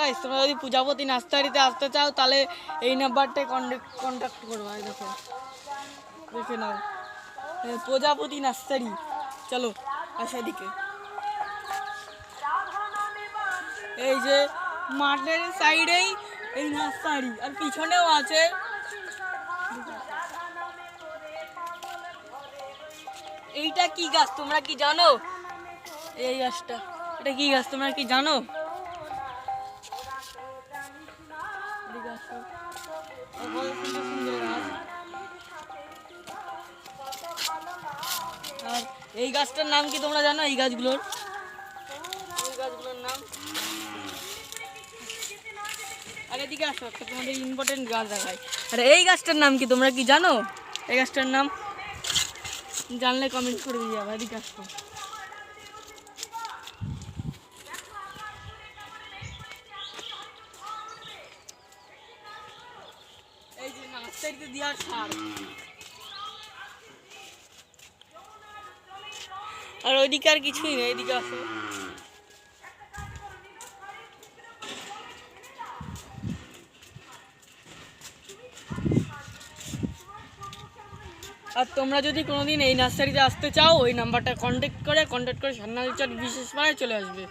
Guys তোমরা যদি প্রজাপতি নার্সারিতে আসতে চাও তাহলে এই নাম্বারটায় কন্ট্যাক্ট করো। এই দেখো, দেখে নাও প্রজাপতি নার্সারি। চলো আসা দিকে, এই যে মাঠের সাইডেই এই নার্সারি, আর পিছনেও আছে। এইটা কি গাছ তোমরা কি জানো? এই গাছটা, এটা কি গাছ তোমরা কি জানো? আর এই গাছটার নাম কি তোমরা জানো? এই গাছগুলোর নাম, আগে দিকে আসো, একটা তোমাদের ইম্পর্টেন্ট গাছ দেখাই। আর এই গাছটার নাম কি তোমরা কি জানো? এই গাছটার নাম জানলে কমেন্ট করে দিয়ে যাবে। এদিকে আসো, এই যে নার্সারিতে দেওয়ার সার। আর ওইদিকে আর কিছুই নেই, এদিকে আসো। আর তোমরা যদি কোনোদিন এই নার্সারিতে আসতে চাও, ওই নাম্বারটা কন্ট্যাক্ট করে সান্নাল চট বিশেষ পাড়ায় চলে আসবে।